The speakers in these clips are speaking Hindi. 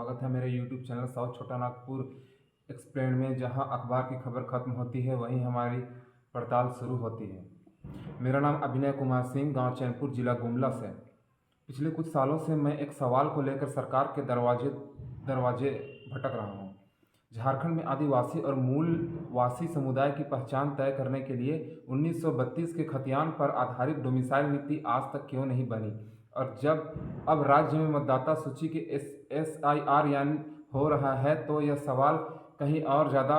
स्वागत है मेरे YouTube चैनल साउथ छोटा नागपुर एक्सप्लेन में। जहां अखबार की खबर खत्म होती है वहीं हमारी पड़ताल शुरू होती है। मेरा नाम अभिनय कुमार सिंह, गांव चैनपुर, जिला गुमला से। पिछले कुछ सालों से मैं एक सवाल को लेकर सरकार के दरवाजे दरवाजे भटक रहा हूं। झारखंड में आदिवासी और मूलवासी समुदाय की पहचान तय करने के लिए 1932 के खतियान पर आधारित डोमिसाइल नीति आज तक क्यों नहीं बनी, और जब अब राज्य में मतदाता सूची के SIR यानी हो रहा है तो यह सवाल कहीं और ज़्यादा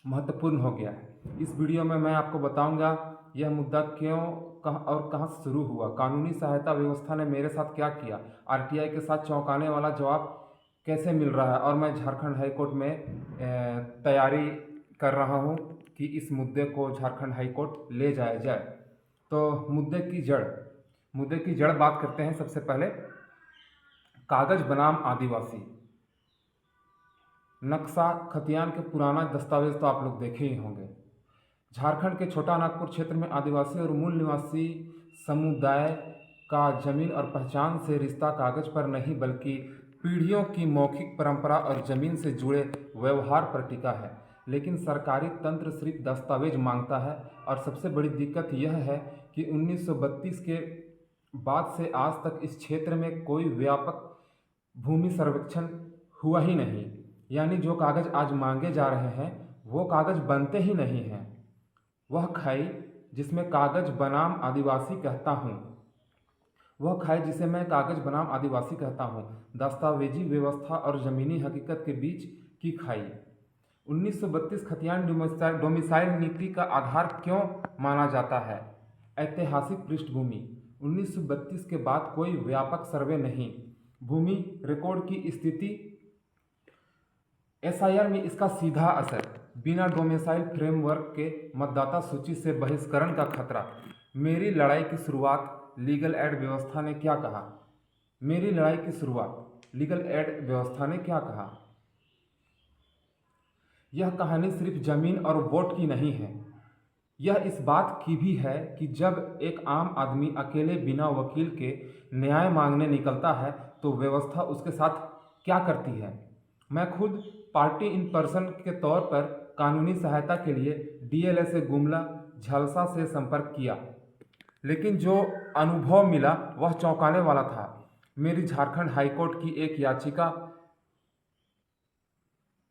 महत्वपूर्ण हो गया है। इस वीडियो में मैं आपको बताऊंगा यह मुद्दा क्यों और कहां से शुरू हुआ, कानूनी सहायता व्यवस्था ने मेरे साथ क्या किया, RTI के साथ चौंकाने वाला जवाब कैसे मिल रहा है, और मैं झारखंड हाईकोर्ट में तैयारी कर रहा हूं कि इस मुद्दे को झारखंड हाईकोर्ट ले जाया जाए। तो मुद्दे की जड़ बात करते हैं। सबसे पहले कागज बनाम आदिवासी। नक्शा खतियान के पुराना दस्तावेज तो आप लोग देखे ही होंगे। झारखंड के छोटा नागपुर क्षेत्र में आदिवासी और मूल निवासी समुदाय का जमीन और पहचान से रिश्ता कागज पर नहीं बल्कि पीढ़ियों की मौखिक परंपरा और जमीन से जुड़े व्यवहार पर टिका है। लेकिन सरकारी तंत्र सिर्फ दस्तावेज मांगता है, और सबसे बड़ी दिक्कत यह है कि 1932 के बाद से आज तक इस क्षेत्र में कोई व्यापक भूमि सर्वेक्षण हुआ ही नहीं। यानी जो कागज आज मांगे जा रहे हैं वो कागज बनते ही नहीं हैं। वह खाई जिसे मैं कागज बनाम आदिवासी कहता हूँ, दस्तावेजी व्यवस्था और ज़मीनी हकीकत के बीच की खाई। 1932 खतियान डोमिसाइल नीति का आधार क्यों माना जाता है? ऐतिहासिक पृष्ठभूमि। 1932 के बाद कोई व्यापक सर्वे नहीं, भूमि रिकॉर्ड की स्थिति, SIR में इसका सीधा असर, बिना डोमिसाइल फ्रेमवर्क के मतदाता सूची से बहिष्करण का खतरा। मेरी लड़ाई की शुरुआत लीगल एड व्यवस्था ने क्या कहा? यह कहानी सिर्फ जमीन और वोट की नहीं है, यह इस बात की भी है कि जब एक आम आदमी अकेले बिना वकील के न्याय मांगने निकलता है तो व्यवस्था उसके साथ क्या करती है। मैं खुद पार्टी इन पर्सन के तौर पर कानूनी सहायता के लिए DLSA गुमला झलसा से संपर्क किया, लेकिन जो अनुभव मिला वह चौंकाने वाला था। मेरी झारखंड हाईकोर्ट की एक याचिका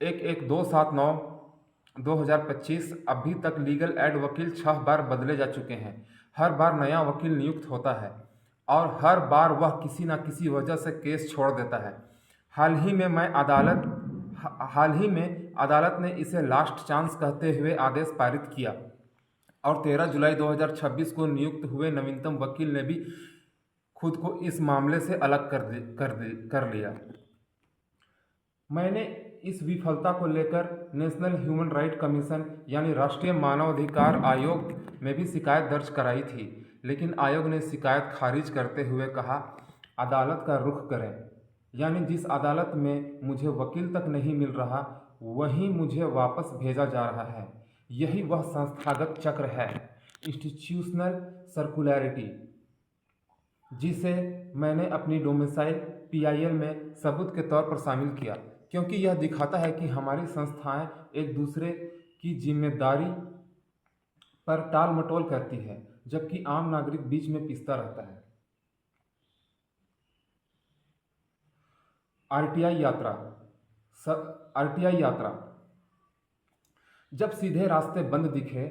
11279/2025 अभी तक लीगल एड वकील 6 बार बदले जा चुके हैं। हर बार नया वकील नियुक्त होता है और हर बार वह किसी न किसी वजह से केस छोड़ देता है। हाल ही में अदालत ने इसे लास्ट चांस कहते हुए आदेश पारित किया, और 13 जुलाई 2026 को नियुक्त हुए नवीनतम वकील ने भी खुद को इस मामले से अलग कर लिया। मैंने इस विफलता को लेकर नेशनल ह्यूमन राइट कमीशन यानी राष्ट्रीय मानवाधिकार आयोग में भी शिकायत दर्ज कराई थी, लेकिन आयोग ने शिकायत खारिज करते हुए कहा, अदालत का रुख करें। यानी जिस अदालत में मुझे वकील तक नहीं मिल रहा वहीं मुझे वापस भेजा जा रहा है। यही वह संस्थागत चक्र है, इंस्टीट्यूशनल सर्कुलैरिटी, जिसे मैंने अपनी डोमिसाइल PIL में सबूत के तौर पर शामिल किया, क्योंकि यह दिखाता है कि हमारी संस्थाएं एक दूसरे की जिम्मेदारी पर टाल मटोल करती है, जबकि आम नागरिक बीच में पिसता रहता है। RTI यात्रा। जब सीधे रास्ते बंद दिखे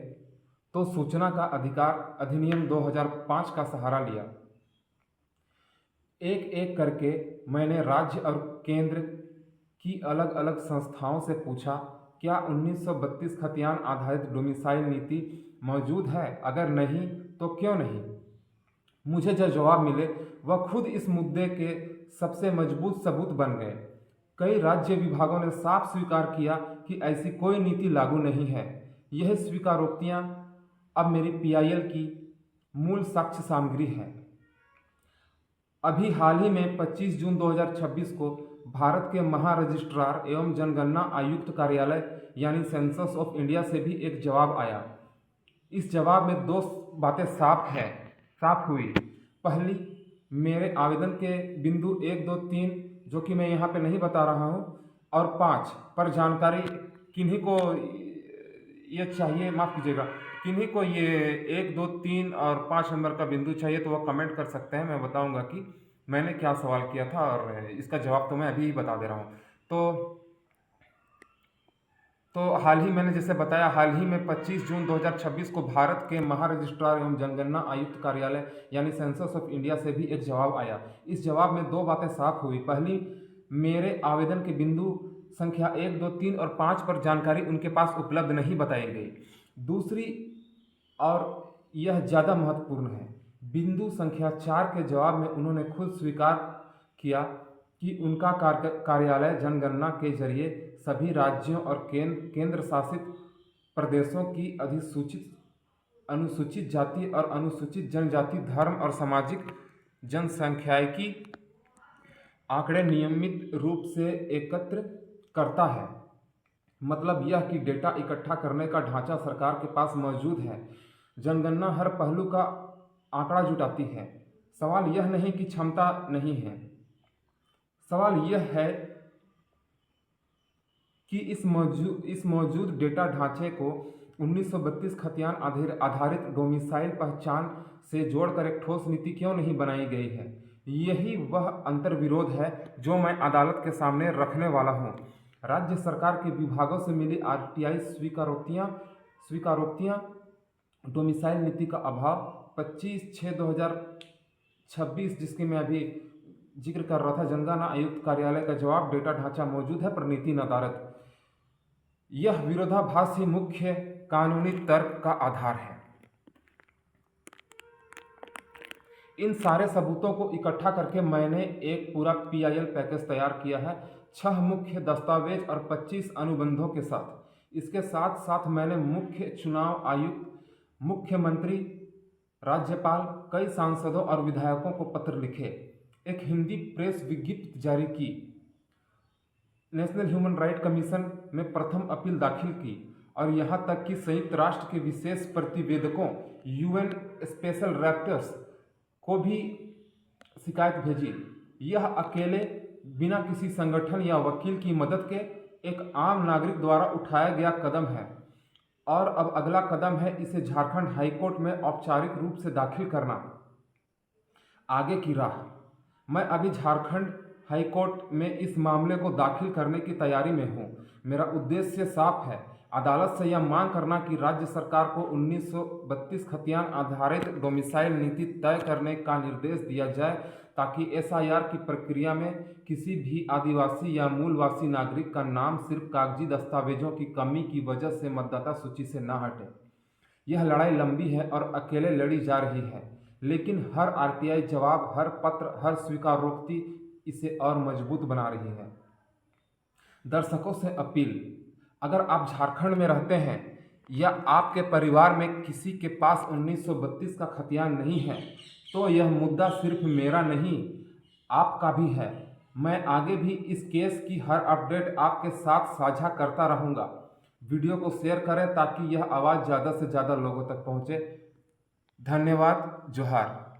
तो सूचना का अधिकार अधिनियम 2005 का सहारा लिया। एक एक करके मैंने राज्य और केंद्र की अलग अलग संस्थाओं से पूछा, क्या 1932 खतियान आधारित डोमिसाइल नीति मौजूद है? अगर नहीं तो क्यों नहीं? मुझे जो जवाब मिले वह खुद इस मुद्दे के सबसे मजबूत सबूत बन गए। कई राज्य विभागों ने साफ स्वीकार किया कि ऐसी कोई नीति लागू नहीं है। यह स्वीकारोक्तियां अब मेरी PIL की मूल साक्ष्य सामग्री है। अभी हाल ही में 25 जून 2026 को भारत के महारजिस्ट्रार एवं जनगणना आयुक्त कार्यालय यानी सेंसस ऑफ इंडिया से भी एक जवाब आया। इस जवाब में 2 बातें साफ हुई। पहली, मेरे आवेदन के बिंदु 1, 2, 3 जो कि मैं यहाँ पे नहीं बता रहा हूँ, और 5 पर जानकारी किन्हीं को ये चाहिए, माफ़ कीजिएगा, किन्हीं को ये 1, 2, 3 और 5 नंबर का बिंदु चाहिए तो वह कमेंट कर सकते हैं। मैं बताऊंगा कि मैंने क्या सवाल किया था और इसका जवाब तो मैं अभी ही बता दे रहा हूँ। तो हाल ही मैंने जैसे बताया, हाल ही में 25 जून 2026 को भारत के महारजिस्ट्रार एवं जनगणना आयुक्त कार्यालय यानी सेंसस ऑफ इंडिया से भी एक जवाब आया। इस जवाब में 2 बातें साफ हुई। पहली, मेरे आवेदन के बिंदु संख्या 1, 2, 3 और 5 पर जानकारी उनके पास उपलब्ध नहीं बताई गई। दूसरी, और यह ज़्यादा महत्वपूर्ण है, बिंदु संख्या 4 के जवाब में उन्होंने खुद स्वीकार किया कि उनका कार्यालय जनगणना के जरिए सभी राज्यों और केंद्र शासित प्रदेशों की अनुसूचित जाति और अनुसूचित जनजाति, धर्म और सामाजिक जनसंख्याकी आंकड़े नियमित रूप से एकत्र करता है। मतलब यह कि डेटा इकट्ठा करने का ढांचा सरकार के पास मौजूद है। जनगणना हर पहलू का आंकड़ा जुटाती है। सवाल यह नहीं कि क्षमता नहीं है, सवाल यह है कि इस मौजूद डेटा ढांचे को 1932 खतियान आधारित डोमिसाइल पहचान से जोड़कर एक ठोस नीति क्यों नहीं बनाई गई है। यही वह अंतर्विरोध है जो मैं अदालत के सामने रखने वाला हूँ। राज्य सरकार के विभागों से मिली आरटीआई स्वीकारोक्तियाँ, डोमिसाइल नीति का अभाव, 25/6/2026 जिसकी मैं अभी जिक्र कर रहा था, जनगणना आयुक्त कार्यालय का जवाब, डेटा ढांचा मौजूद है पर नीति नदारद। यह विरोधाभास ही मुख्य कानूनी तर्क का आधार है। इन सारे सबूतों को इकट्ठा करके मैंने एक पूरा PIL पैकेज तैयार किया है, 6 मुख्य दस्तावेज और 25 अनुबंधों के साथ। इसके साथ साथ मैंने मुख्य चुनाव आयुक्त, मुख्यमंत्री, राज्यपाल, कई सांसदों और विधायकों को पत्र लिखे, एक हिंदी प्रेस विज्ञप्ति जारी की, नेशनल ह्यूमन राइट कमीशन में प्रथम अपील दाखिल की और यहाँ तक कि संयुक्त राष्ट्र के विशेष प्रतिवेदकों UN स्पेशल रैप्टर्स को भी शिकायत भेजी। यह अकेले बिना किसी संगठन या वकील की मदद के एक आम नागरिक द्वारा उठाया गया कदम है और अब अगला कदम है इसे झारखंड हाईकोर्ट में औपचारिक रूप से दाखिल करना। आगे की राह, मैं अभी झारखंड हाईकोर्ट में इस मामले को दाखिल करने की तैयारी में हूँ। मेरा उद्देश्य साफ है, अदालत से यह मांग करना कि राज्य सरकार को 1932 खतियान आधारित डोमिसाइल नीति तय करने का निर्देश दिया जाए ताकि SIR की प्रक्रिया में किसी भी आदिवासी या मूलवासी नागरिक का नाम सिर्फ कागजी दस्तावेजों की कमी की वजह से मतदाता सूची से न हटे। यह लड़ाई लंबी है और अकेले लड़ी जा रही है, लेकिन हर RTI जवाब, हर पत्र, हर स्वीकारोक्ति इसे और मजबूत बना रही है। दर्शकों से अपील, अगर आप झारखंड में रहते हैं या आपके परिवार में किसी के पास 1932 का खतियान नहीं है तो यह मुद्दा सिर्फ मेरा नहीं, आपका भी है। मैं आगे भी इस केस की हर अपडेट आपके साथ साझा करता रहूँगा। वीडियो को शेयर करें ताकि यह आवाज़ ज़्यादा से ज़्यादा लोगों तक पहुँचे। धन्यवाद। जोहार।